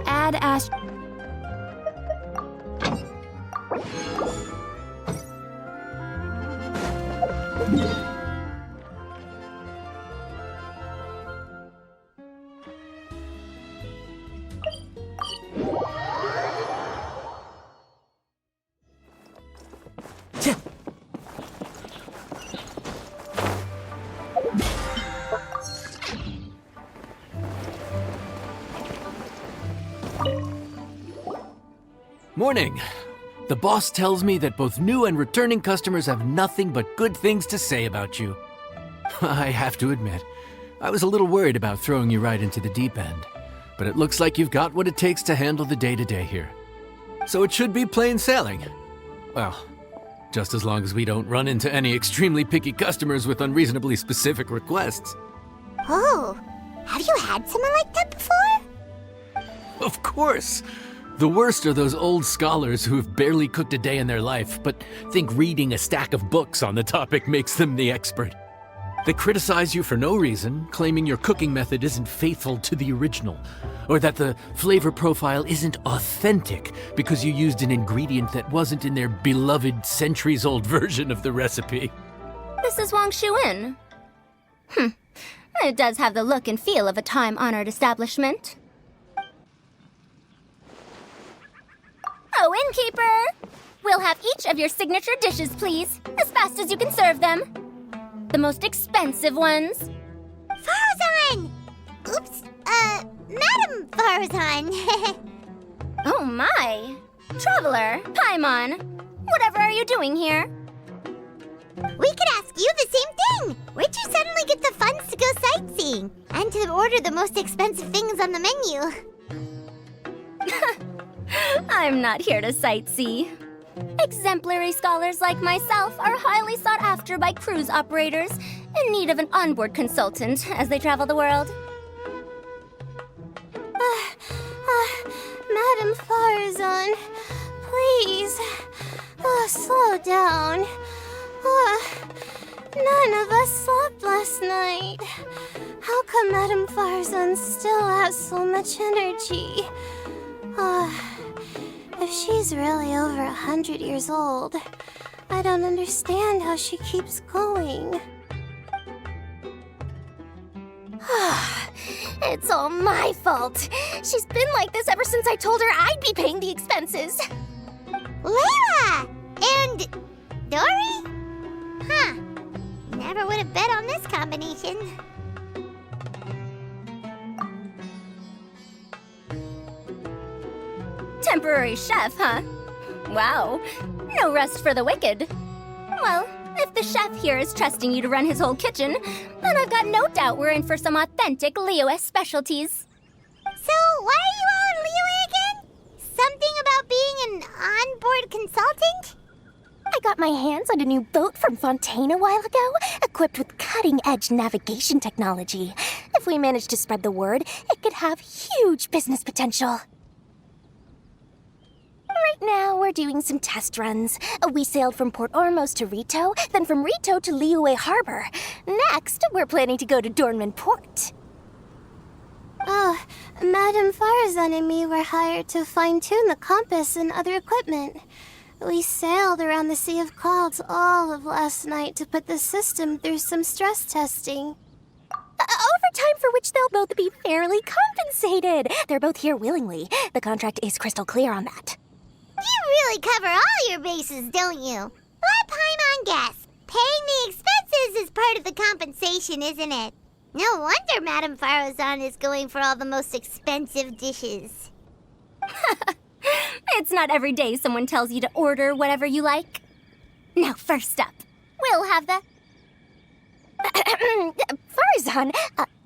Add Ash. Morning. The boss tells me that both new and returning customers have nothing but good things to say about you. I have to admit, I was a little worried about throwing you right into the deep end, but it looks like you've got what it takes to handle the day-to-day here. So it should be plain sailing. Well, just as long as we don't run into any extremely picky customers with unreasonably specific requests. Oh, have you had someone like that before? Of course! The worst are those old scholars who have barely cooked a day in their life, but think reading a stack of books on the topic makes them the expert. They criticize you for no reason, claiming your cooking method isn't faithful to the original, or that the flavor profile isn't authentic because you used an ingredient that wasn't in their beloved centuries-old version of the recipe. This is Wang Shuin. It does have the look and feel of a time-honored establishment. Oh, innkeeper! We'll have each of your signature dishes, please, as fast as you can serve them. The most expensive ones. Farazan! Oops, Madam Farazan. Oh my! Traveler, Paimon, whatever are you doing here? We could ask you the same thing! Where'd you suddenly get the funds to go sightseeing? And to order the most expensive things on the menu? I'm not here to sightsee. Exemplary scholars like myself are highly sought after by cruise operators in need of an onboard consultant as they travel the world. Madam Farazan, please, slow down. None of us slept last night. How come Madam Farazan still has so much energy? If she's really over 100 years old, I don't understand how she keeps going. It's all my fault. She's been like this ever since I told her I'd be paying the expenses. Layla! And Dory? Huh. Never would have bet on this combination. Temporary chef, huh? Wow. No rest for the wicked. Well, if the chef here is trusting you to run his whole kitchen, then I've got no doubt we're in for some authentic Liyue specialties. So, why are you all in Liyue again? Something about being an onboard consultant? I got my hands on a new boat from Fontaine a while ago, equipped with cutting-edge navigation technology. If we manage to spread the word, it could have huge business potential. Right now, we're doing some test runs. We sailed from Port Ormos to Rito, then from Rito to Liyue Harbor. Next, we're planning to go to Dornman Port. Madam Farazan and me were hired to fine-tune the compass and other equipment. We sailed around the Sea of Clouds all of last night to put the system through some stress testing. Overtime for which they'll both be fairly compensated. They're both here willingly. The contract is crystal clear on that. You really cover all your bases, don't you? Let Paimon guess. Paying the expenses is part of the compensation, isn't it? No wonder Madame Farazan is going for all the most expensive dishes. It's not every day someone tells you to order whatever you like. Now, first up, we'll have the... Farazan.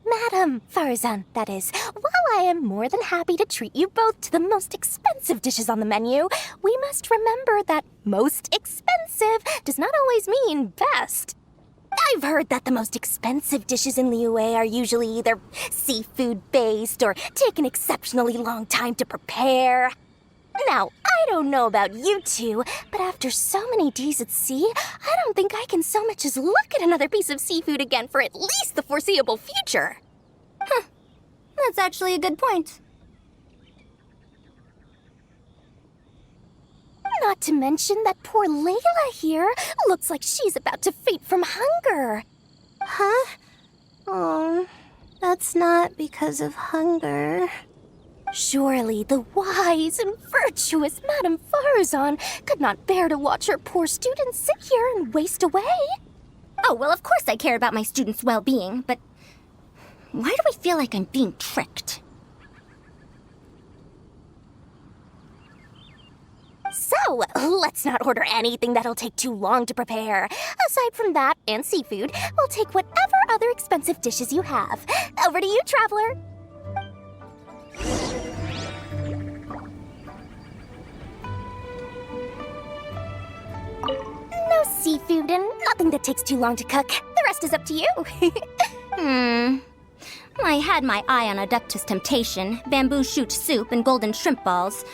Madam Farazan, that is. While I am more than happy to treat you both to the most expensive dishes on the menu, we must remember that most expensive does not always mean best. I've heard that the most expensive dishes in Liyue are usually either seafood-based or take an exceptionally long time to prepare. Now, I don't know about you two, but after so many days at sea, I don't think I can so much as look at another piece of seafood again for at least the foreseeable future. Huh. That's actually a good point. Not to mention that poor Layla here looks like she's about to faint from hunger. Huh? Oh, that's not because of hunger. Surely the wise and virtuous Madame Farazan could not bear to watch her poor students sit here and waste away. Oh, well, of course I care about my students' well-being, but why do I feel like I'm being tricked? So, let's not order anything that'll take too long to prepare. Aside from that and seafood, we'll take whatever other expensive dishes you have. Over to you, Traveler. No seafood and nothing that takes too long to cook. The rest is up to you. I had my eye on Adeptus Temptation, bamboo shoot soup, and golden shrimp balls,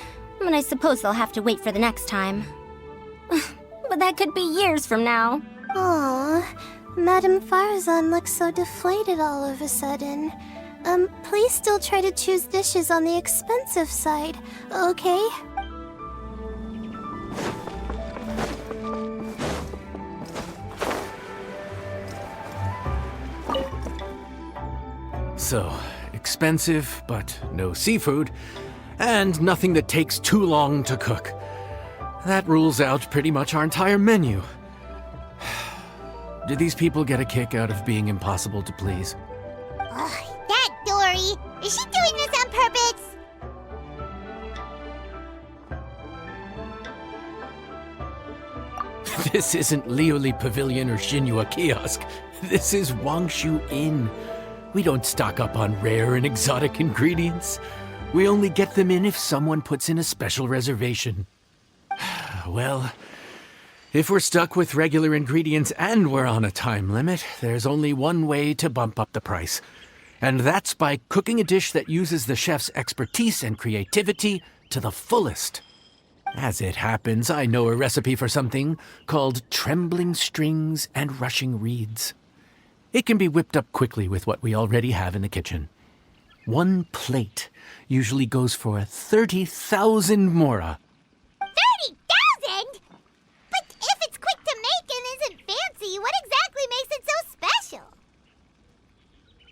but I suppose they'll have to wait for the next time. But that could be years from now. Aw, Madame Farazan looks so deflated all of a sudden. Please still try to choose dishes on the expensive side, okay? So, expensive, but no seafood, and nothing that takes too long to cook. That rules out pretty much our entire menu. Do these people get a kick out of being impossible to please? Ugh, that Dory! Is she doing this on purpose? This isn't Liuli Pavilion or Shinua Kiosk. This is Wangshu Inn. We don't stock up on rare and exotic ingredients. We only get them in if someone puts in a special reservation. Well, if we're stuck with regular ingredients and we're on a time limit, there's only one way to bump up the price. And that's by cooking a dish that uses the chef's expertise and creativity to the fullest. As it happens, I know a recipe for something called trembling strings and rushing reeds. It can be whipped up quickly with what we already have in the kitchen. One plate usually goes for 30,000 mora. 30,000? But if it's quick to make and isn't fancy, what exactly makes it so special?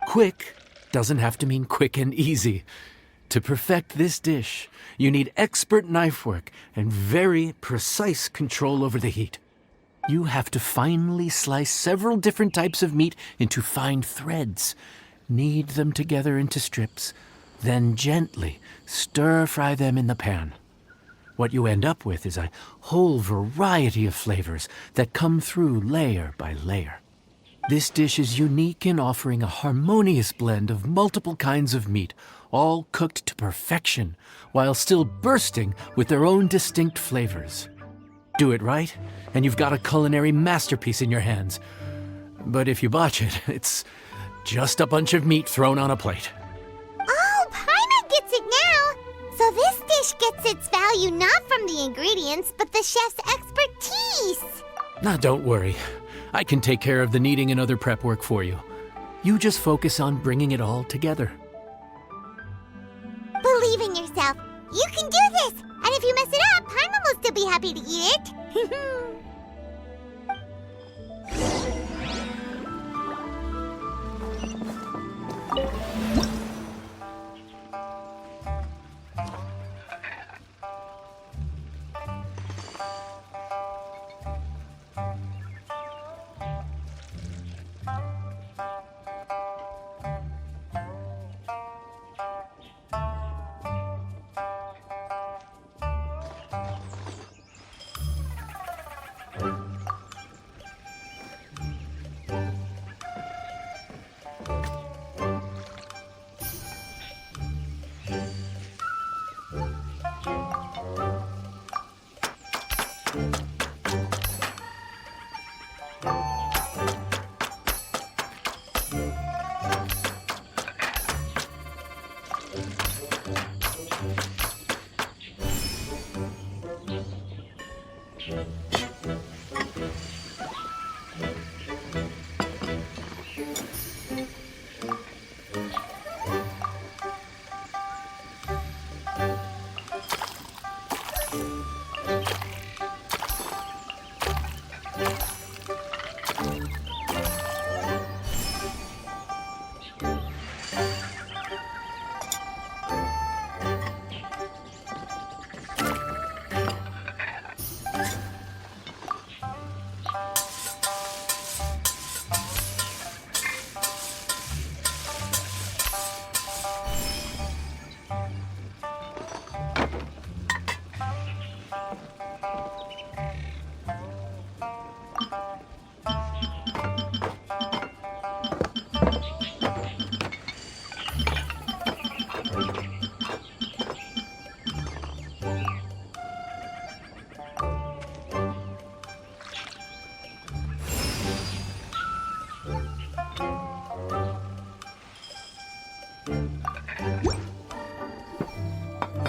Quick doesn't have to mean quick and easy. To perfect this dish, you need expert knife work and very precise control over the heat. You have to finely slice several different types of meat into fine threads, knead them together into strips, then gently stir-fry them in the pan. What you end up with is a whole variety of flavors that come through layer by layer. This dish is unique in offering a harmonious blend of multiple kinds of meat, all cooked to perfection, while still bursting with their own distinct flavors. Do it right, and you've got a culinary masterpiece in your hands. But if you botch it, it's just a bunch of meat thrown on a plate. Oh, Paimon gets it now! So this dish gets its value not from the ingredients, but the chef's expertise! Now, don't worry. I can take care of the kneading and other prep work for you. You just focus on bringing it all together. Believe in yourself. You can do this! And if you mess it up, Paimon will still be happy to eat it.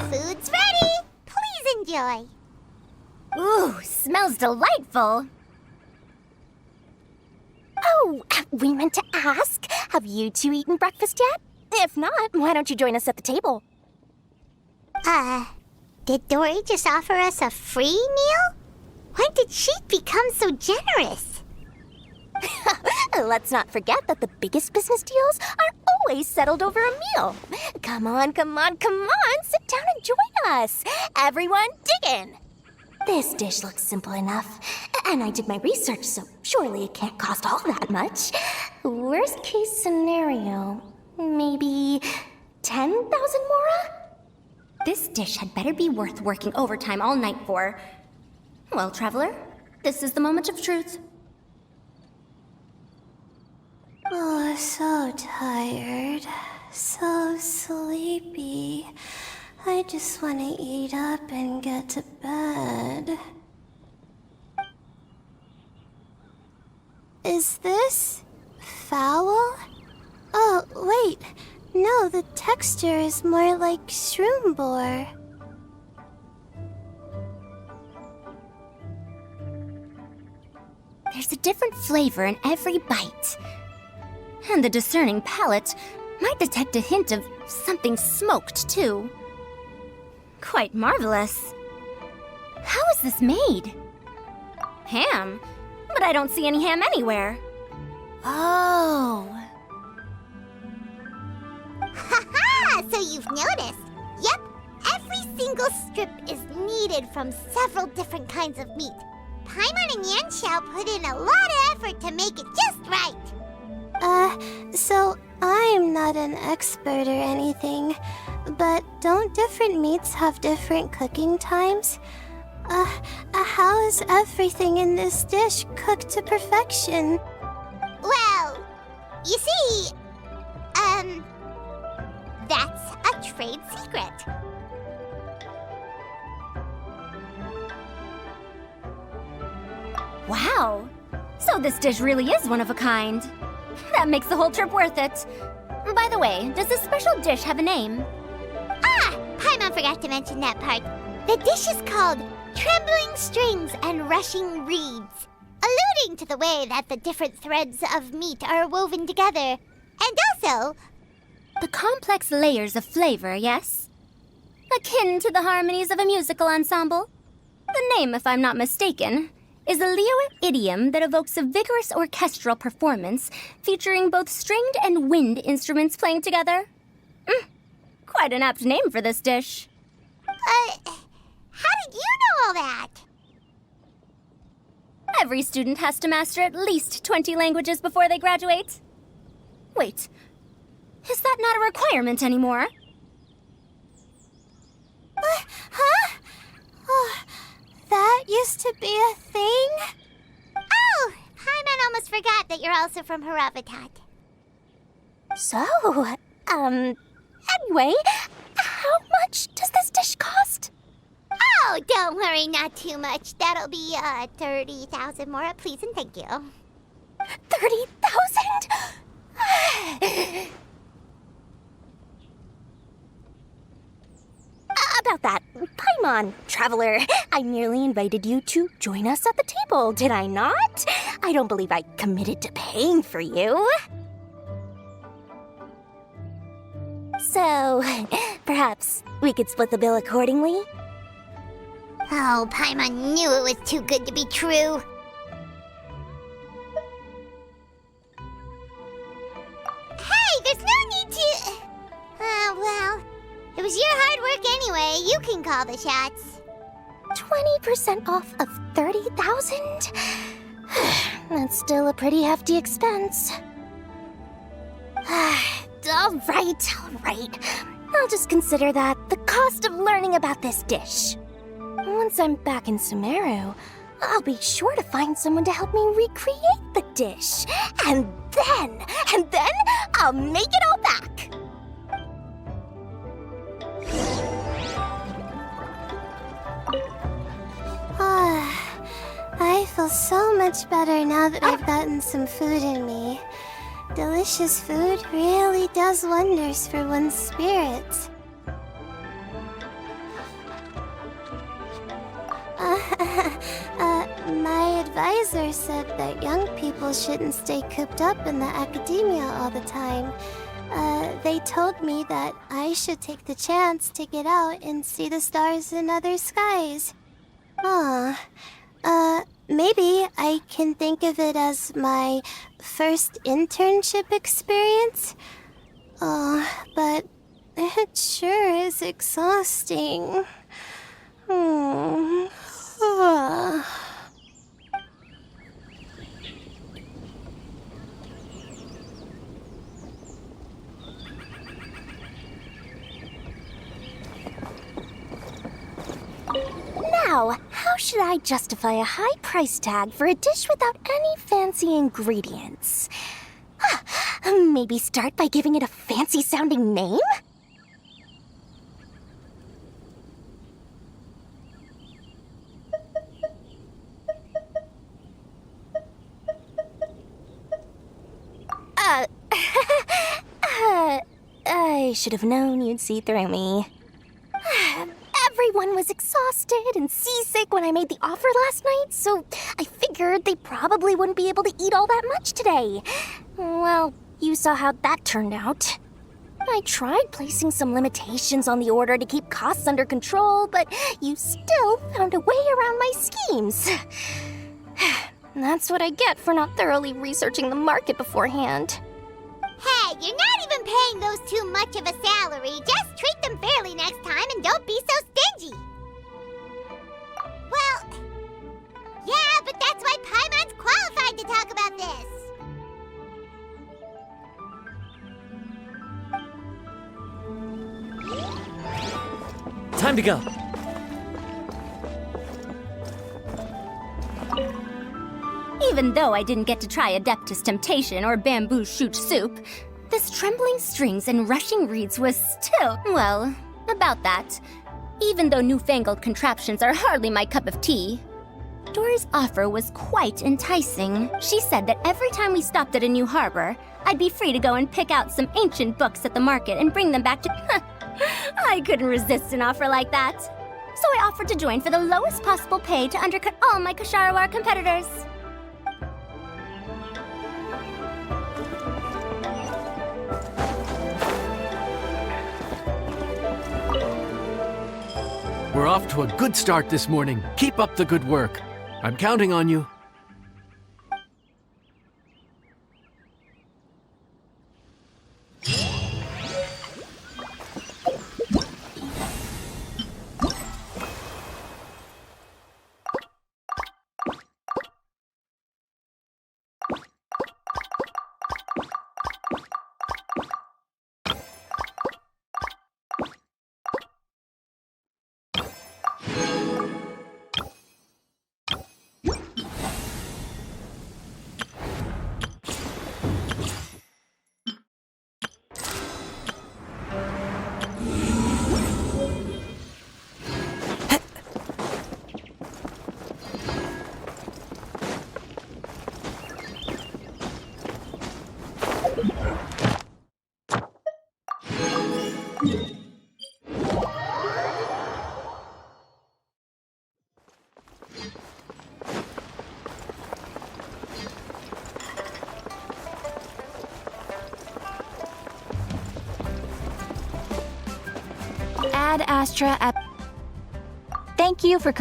Food's ready. Please enjoy. Ooh, smells delightful. Oh, we meant to ask, have you two eaten breakfast yet? If not, why don't you join us at the table? Did Dory just offer us a free meal? When did she become so generous? Let's not forget that the biggest business deals are always settled over a meal. Come on, sit down and join us. Everyone, dig in. This dish looks simple enough, and I did my research, so surely it can't cost all that much. Worst case scenario, maybe 10,000 mora? This dish had better be worth working overtime all night for. Well, traveler, this is the moment of truth. Oh, so tired. So sleepy. I just want to eat up and get to bed. Is this foul? Oh, wait. No, the texture is more like shroom boar. There's a different flavor in every bite. And the discerning palate might detect a hint of something smoked, too. Quite marvelous. How is this made? Ham? But I don't see any ham anywhere. Oh. Haha! So you've noticed. Yep, every single strip is kneaded from several different kinds of meat. Paimon and Yanxiao put in a lot of effort to make it just right. So I'm not an expert or anything, but don't different meats have different cooking times? How is everything in this dish cooked to perfection? Well, you see, that's a trade secret. Wow. So this dish really is one of a kind. That makes the whole trip worth it. By the way, does this special dish have a name? Paimon forgot to mention that part. The dish is called Trembling Strings and Rushing Reeds, alluding to the way that the different threads of meat are woven together. And also, The complex layers of flavor, yes? Akin to the harmonies of a musical ensemble? The name, if I'm not mistaken, is a Liyue idiom that evokes a vigorous orchestral performance featuring both stringed and wind instruments playing together. Quite an apt name for this dish. how did you know all that? Every student has to master at least 20 languages before they graduate. Wait, is that not a requirement anymore? Huh? Oh, that used to be a thing? Oh, Paimon almost forgot that you're also from Haravatat. So, anyway, how much does this dish cost? Oh, don't worry, not too much. That'll be 30,000 more, please and thank you. 30,000? Come on, traveler. I merely invited you to join us at the table, did I not? I don't believe I committed to paying for you. So, perhaps we could split the bill accordingly? Oh, Paimon knew it was too good to be true. Hey, there's no need to... well, it was your hard work anyway. You can call the shots. 20% off of 30,000? That's still a pretty hefty expense. All right. I'll just consider that the cost of learning about this dish. Once I'm back in Sumeru, I'll be sure to find someone to help me recreate the dish. And then I'll make it all back. I feel so much better now that I've gotten some food in me. Delicious food really does wonders for one's spirits. My advisor said that young people shouldn't stay cooped up in the academia all the time. They told me that I should take the chance to get out and see the stars in other skies. Maybe I can think of it as my first internship experience. But it sure is exhausting. Now, how should I justify a high price tag for a dish without any fancy ingredients? Maybe start by giving it a fancy-sounding name? I should have known you'd see through me. Everyone was exhausted and seasick when I made the offer last night, so I figured they probably wouldn't be able to eat all that much today. Well, you saw how that turned out. I tried placing some limitations on the order to keep costs under control, but you still found a way around my schemes. That's what I get for not thoroughly researching the market beforehand. Hey, you're not even paying those too much of a salary. Just treat them fairly next time and don't be so stingy. Well, yeah, but that's why Paimon's qualified to talk about this. Time to go. Even though I didn't get to try Adeptus Temptation or Bamboo Shoot Soup, this trembling strings and rushing reeds was still, well, about that. Even though newfangled contraptions are hardly my cup of tea. Dory's offer was quite enticing. She said that every time we stopped at a new harbor, I'd be free to go and pick out some ancient books at the market and bring them back to... I couldn't resist an offer like that. So I offered to join for the lowest possible pay to undercut all my Kasharawar competitors. We're off to a good start this morning. Keep up the good work. I'm counting on you. Ad Astra at. Thank you for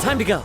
Time to go.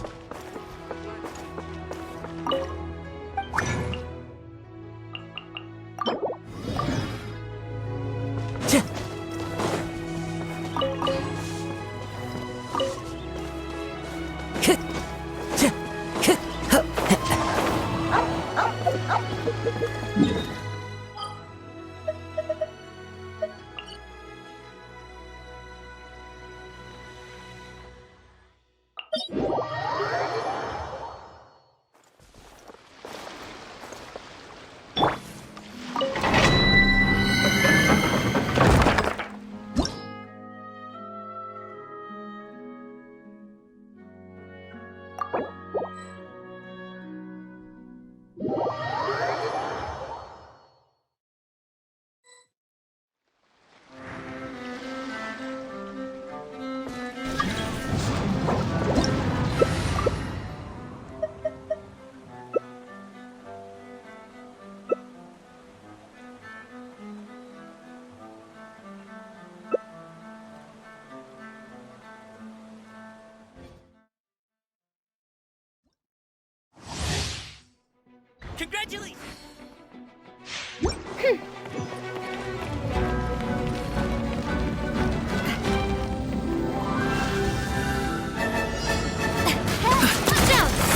Congratulations!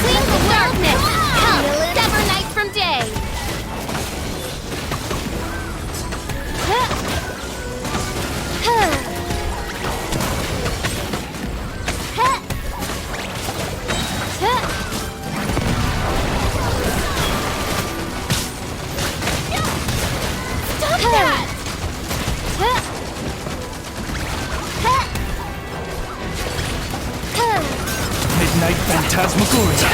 Clean the darkness! Help! Sever night from day! Stop that! Midnight Phantasmagoria.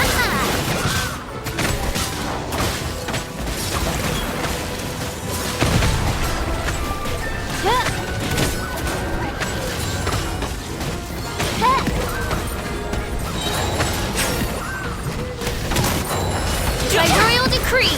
By royal decree!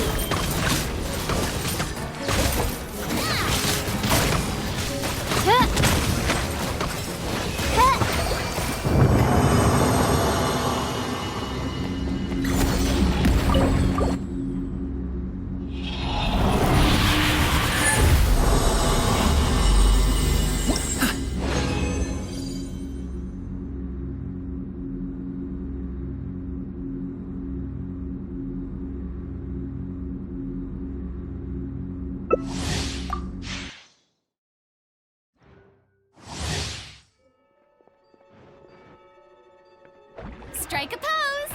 Strike a pose!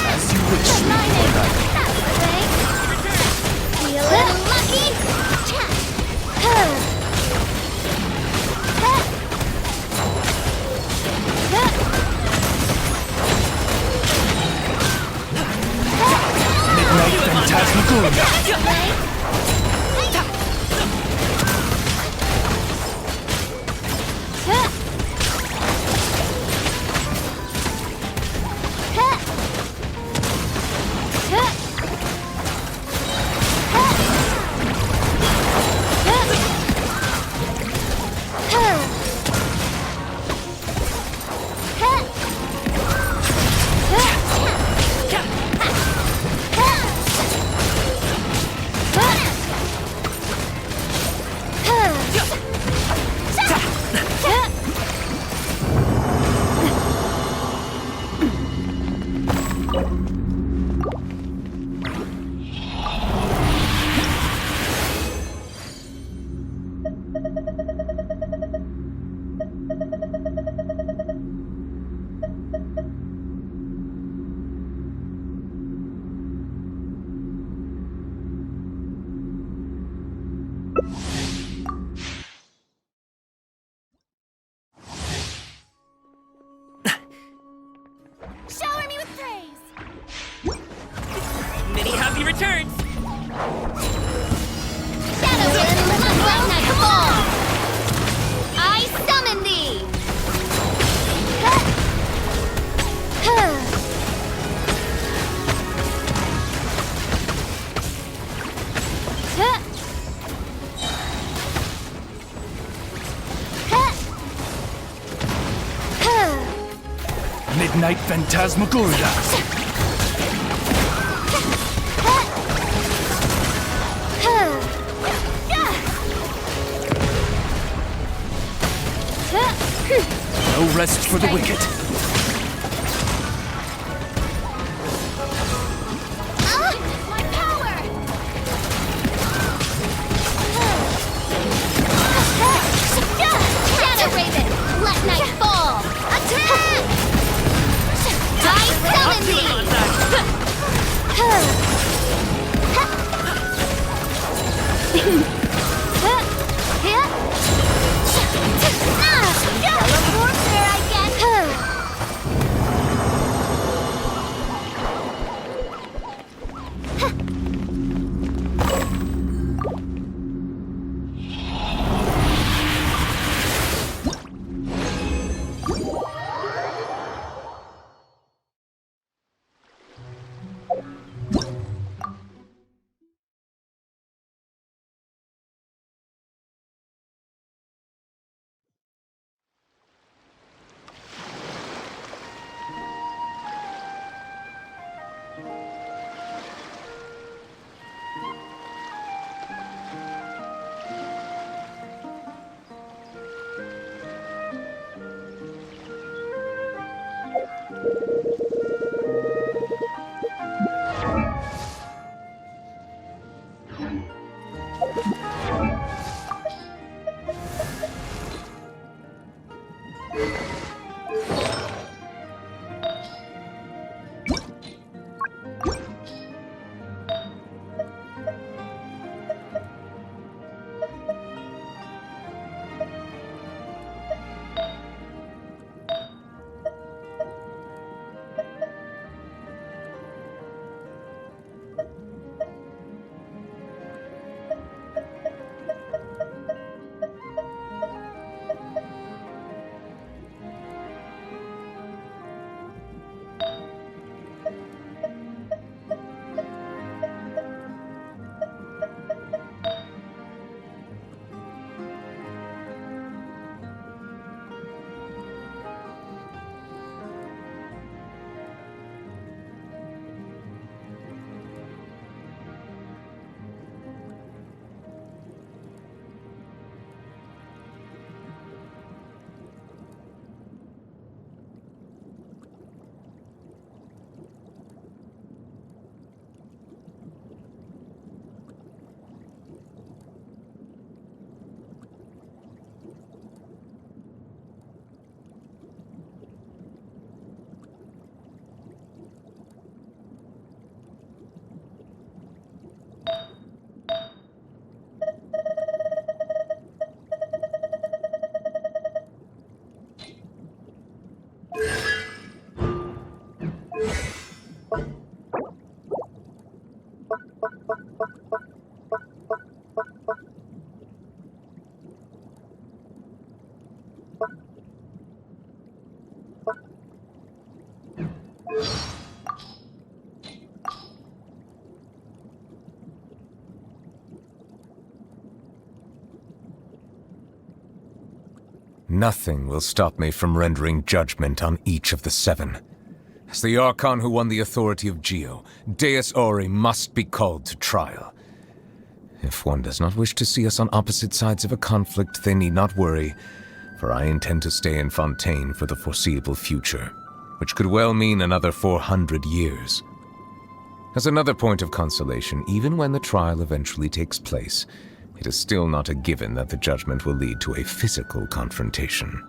As you wish. That's the way! Feeling lucky? Midnight Phantasmagoria. Shower me with praise! Many happy returns! Shadow Wind, let night fall! I summon thee! Midnight Phantasmagoria. No rest for the wicked. My power! Shadow Raven, let night fall! Attack! I summon thee! Teleport there, I guess! Nothing will stop me from rendering judgment on each of the seven. As the Archon who won the authority of Geo, Deus Ori must be called to trial. If one does not wish to see us on opposite sides of a conflict, they need not worry, for I intend to stay in Fontaine for the foreseeable future, which could well mean another 400 years. As another point of consolation, even when the trial eventually takes place, it is still not a given that the judgment will lead to a physical confrontation.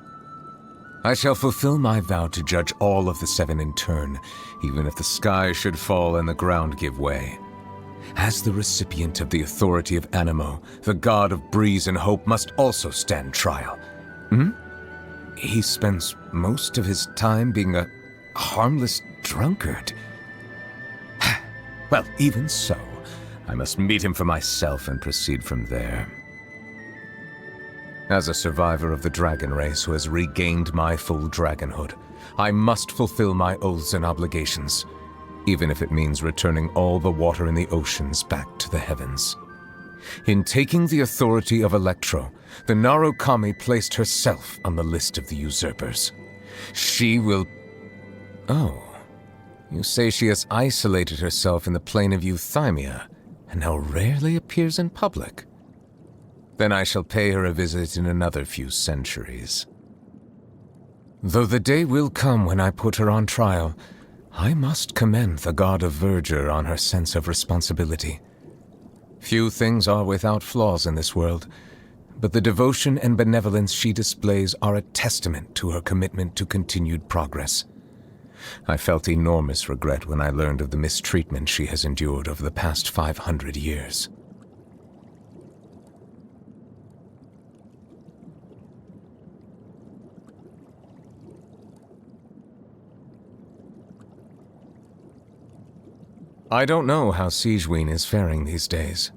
I shall fulfill my vow to judge all of the seven in turn, even if the sky should fall and the ground give way. As the recipient of the authority of Animo, the god of breeze and hope must also stand trial. He spends most of his time being a harmless drunkard. Well, even so, I must meet him for myself and proceed from there. As a survivor of the dragon race who has regained my full dragonhood, I must fulfill my oaths and obligations, even if it means returning all the water in the oceans back to the heavens. In taking the authority of Electro, the Narukami placed herself on the list of the usurpers. She will... Oh, you say she has isolated herself in the plane of Euthymia, and now rarely appears in public. Then I shall pay her a visit in another few centuries. Though the day will come when I put her on trial, I must commend the god of verdure on her sense of responsibility. Few things are without flaws in this world, but the devotion and benevolence she displays are a testament to her commitment to continued progress. I felt enormous regret when I learned of the mistreatment she has endured over the past 500 years. I don't know how Sigewinne is faring these days,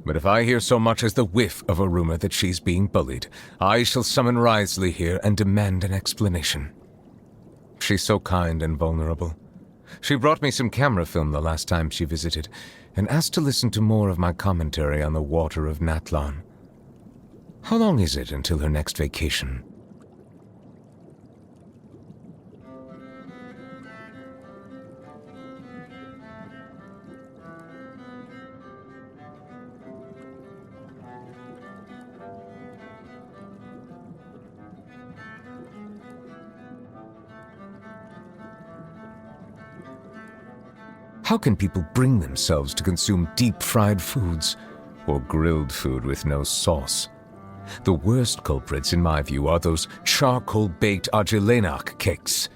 but if I hear so much as the whiff of a rumor that she's being bullied, I shall summon Wriothesley here and demand an explanation. She's so kind and vulnerable. She brought me some camera film the last time she visited, and asked to listen to more of my commentary on the water of Natlan. How long is it until her next vacation? How can people bring themselves to consume deep-fried foods or grilled food with no sauce? The worst culprits, in my view, are those charcoal-baked Argilenac cakes.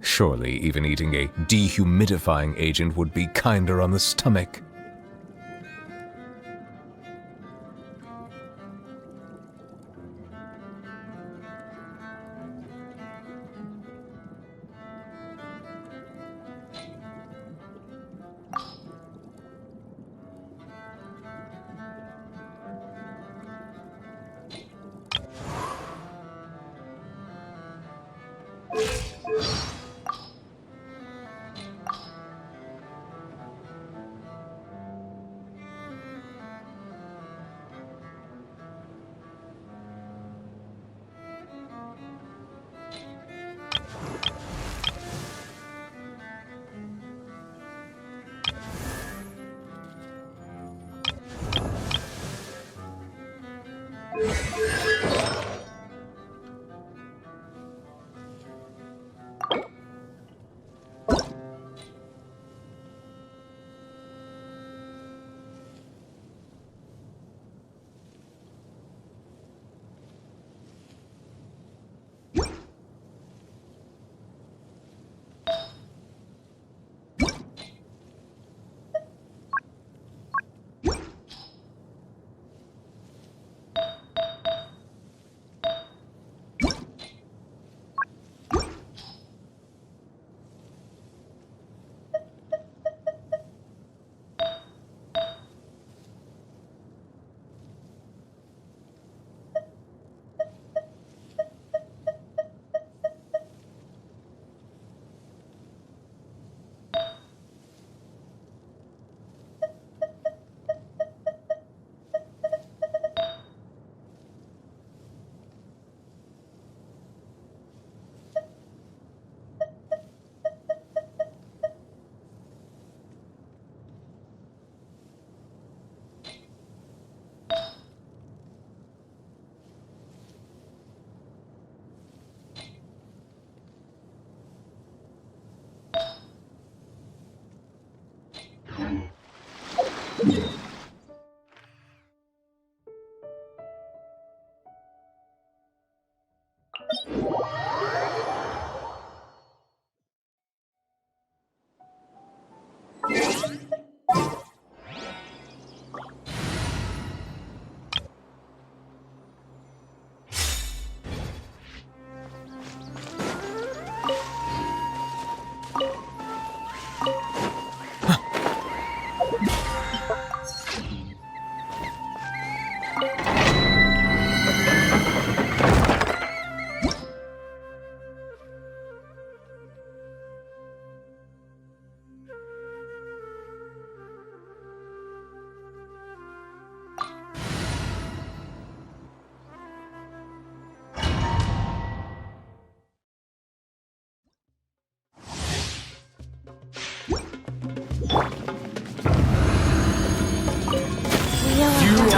Surely even eating a dehumidifying agent would be kinder on the stomach.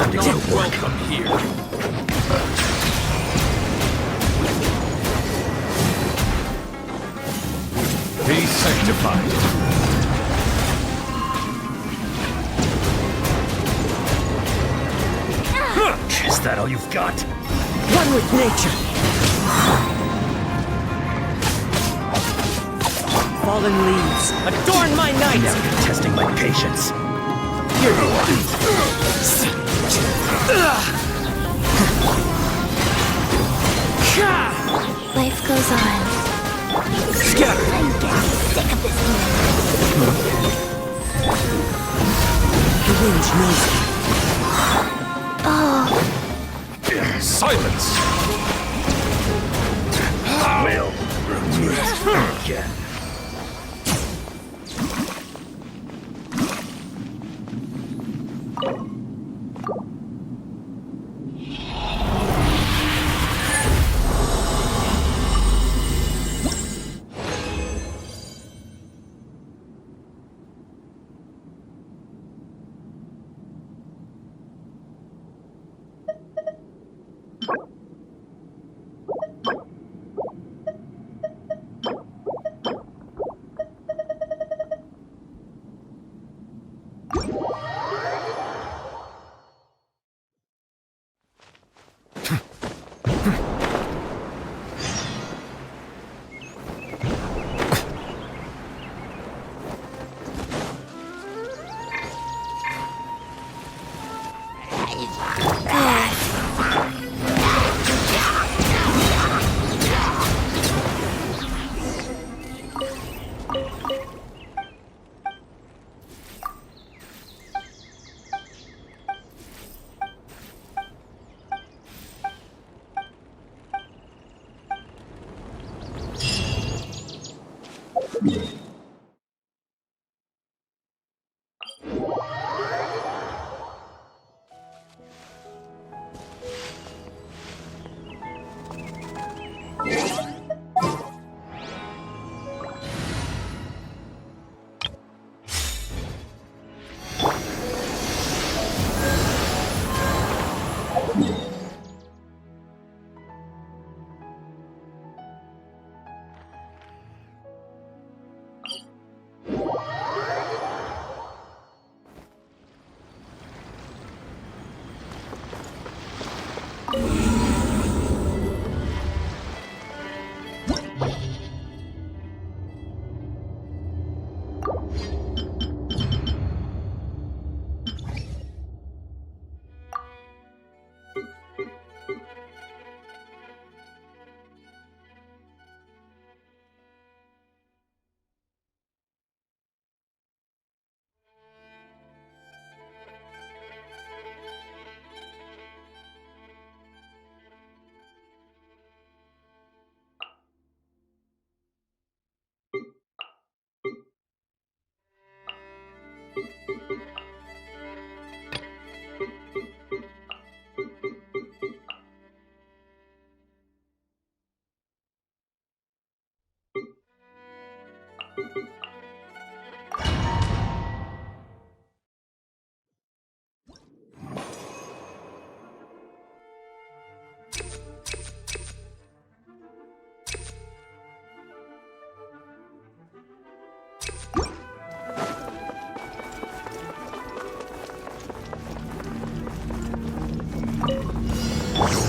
Time to get to work. Welcome here. Be sanctified. Is that all you've got? One with nature. Fallen leaves, adorn my night. Now you're testing my patience. Here you are. Life goes on. Scatter. The wind knows me. Silence! We'll meet again.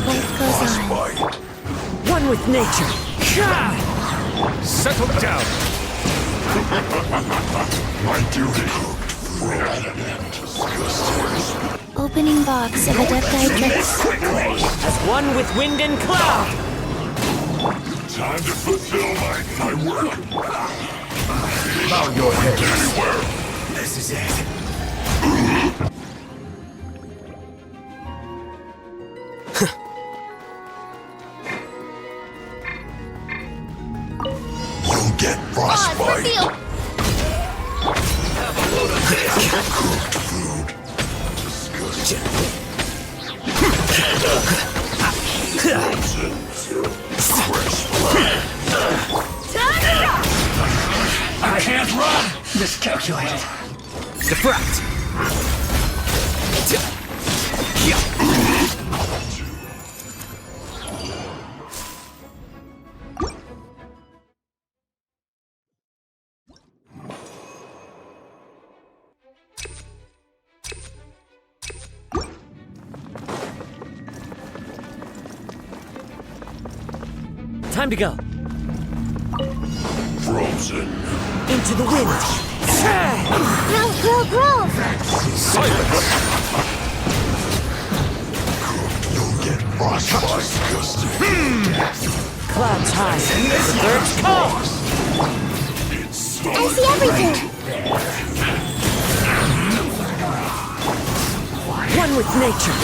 Life goes on. One with nature. Settle down! My duty. Opening box of Adepti Tricks. As one with wind and cloud. Time to fulfill my work. Bow your head. Anywhere. This is it. You'll get frostbite. Have a load of this. Cooked food. Disgusting. Fresh blood. I can't run! Miscalculated. Defract. Time to go. Frozen. Into the wind. Grow! Silence! You'll get frostbite. Clouds high. The birds call. I see everything! One with nature.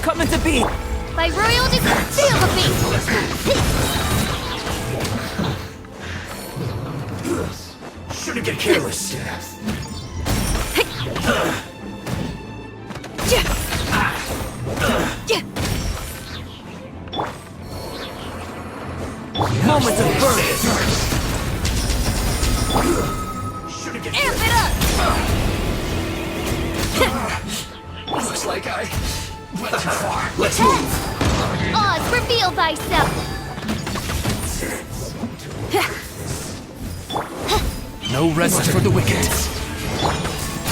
Coming to beat. By royal feel the beat! Shouldn't get careless. Moments of birth. Shouldn't get Amp it up! Looks like I went too far. Let's move. Oz, reveal thyself! No rest for the wicked.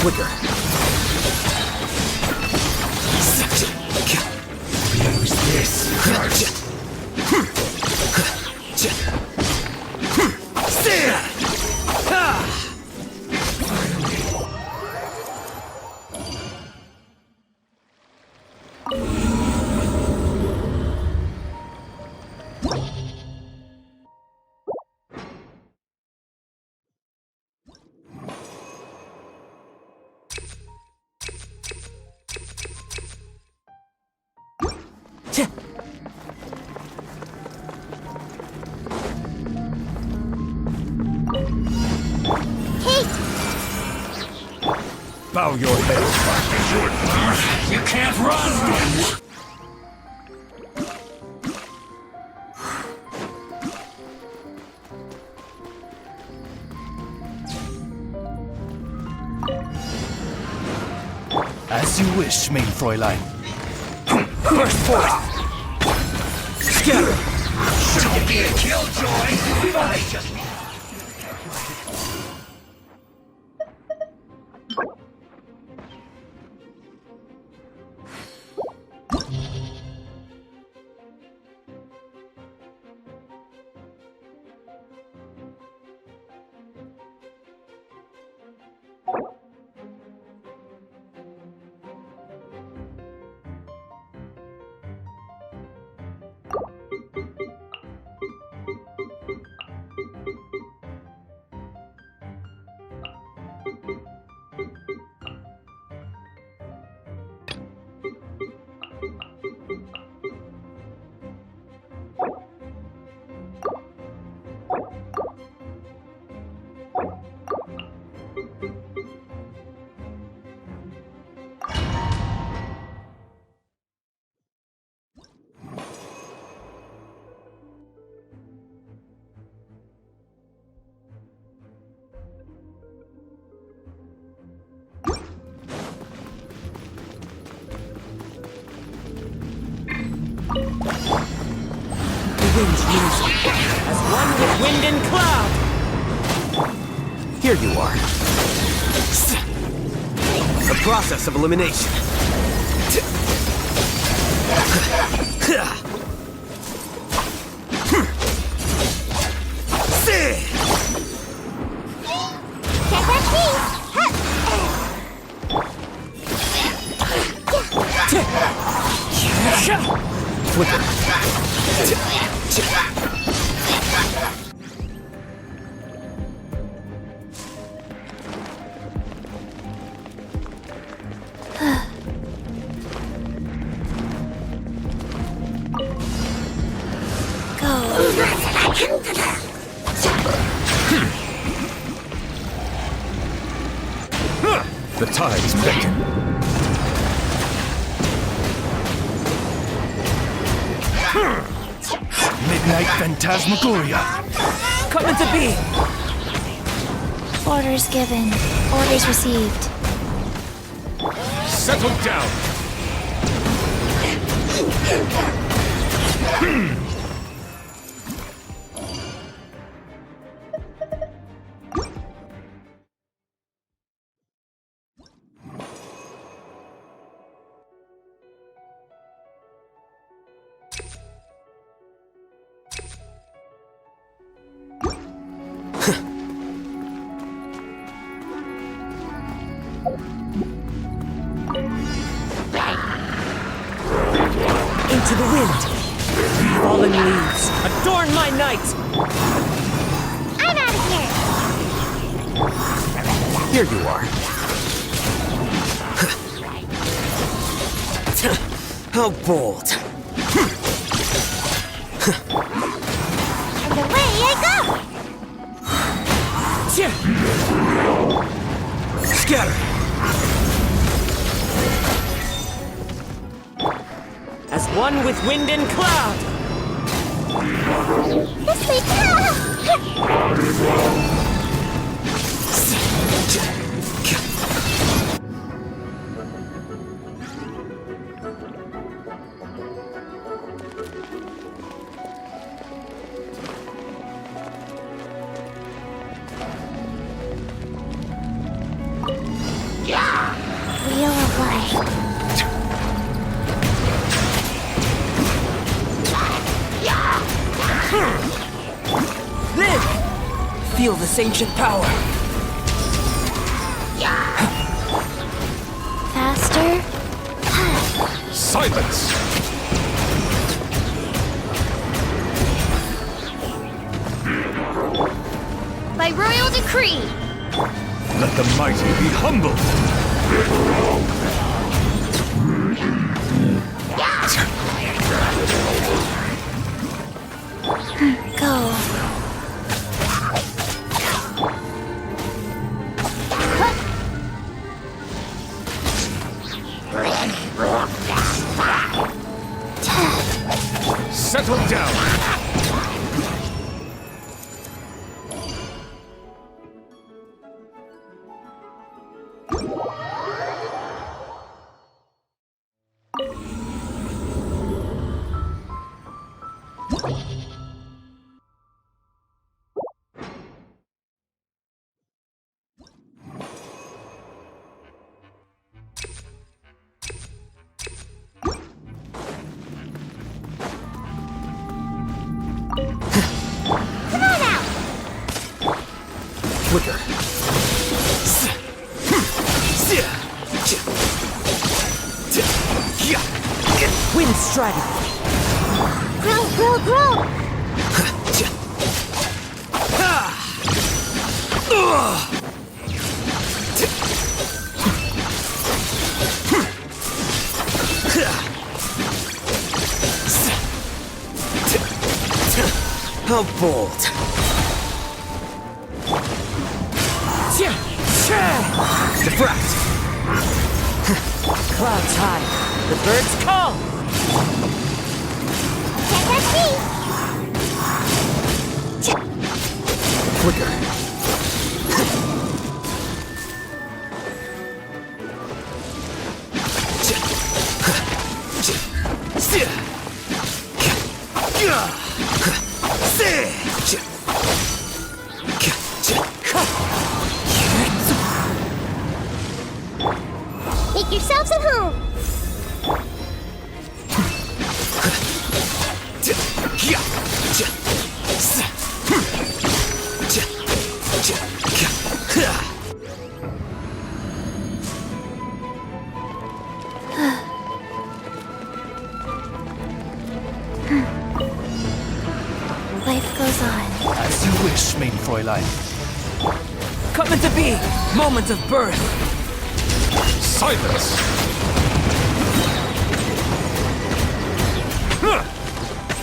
Quicker. Use this. Bow your head. You can't run! As you wish, main Fräulein. Burst forth. Scatter. Shouldn't be a killjoy. I just... Wind's music. As one with wind and cloud. Here you are. The process of elimination. Flicker. The tides beckon. Midnight Phantasmagoria. Coming to be! Orders given. Orders received. Settle down. Into the wind! Fallen leaves, adorn my night! I'm out of here. Here you are. How bold! And away I go. Scatter! As one with wind and cloud! This way. Wheel of life. Live! Feel this ancient power. Faster. Silence. By royal decree. Let the mighty be humbled. Go. Settle down. Quicker. Wind strider. Grow. How bold. Diffract. Clouds high. The birds call. Quicker. Make yourselves at home. Life goes on. As you wish, maiden Fräulein. Coming to be. Moment of birth. Silence.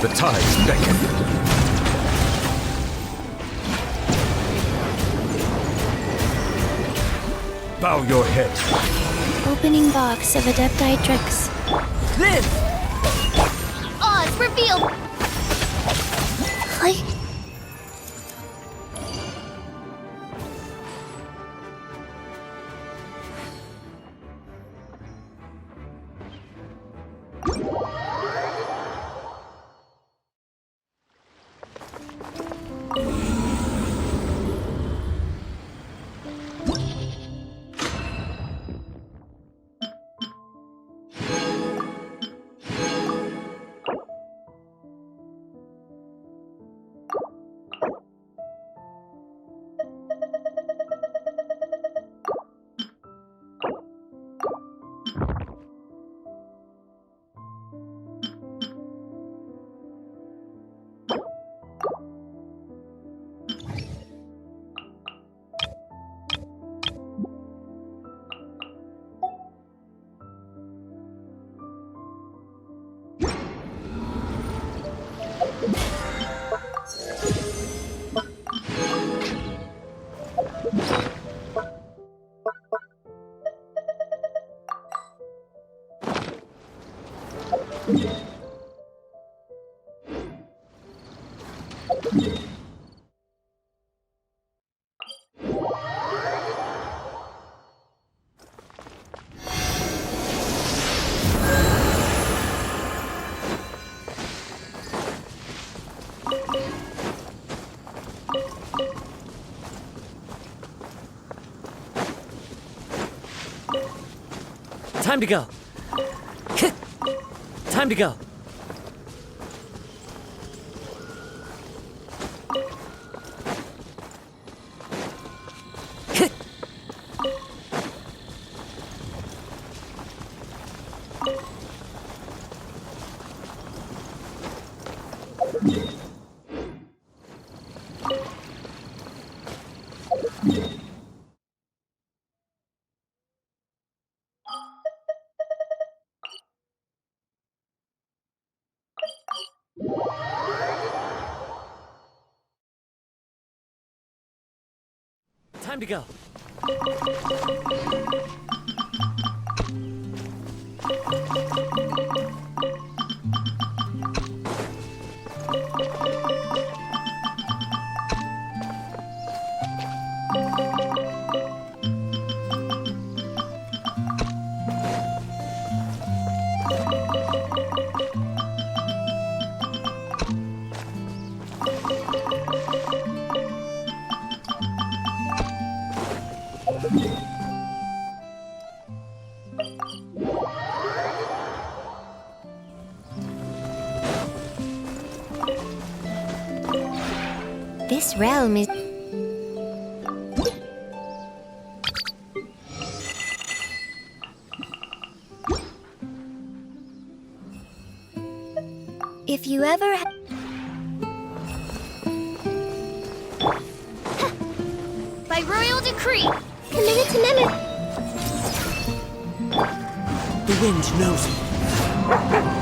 The tides beckon. Bow your head. Opening box of Adepti tricks. Live! Oz revealed. Time to go. Time to go. Time to go. This realm is... If you ever... By royal decree, committed to memory. The wind knows me.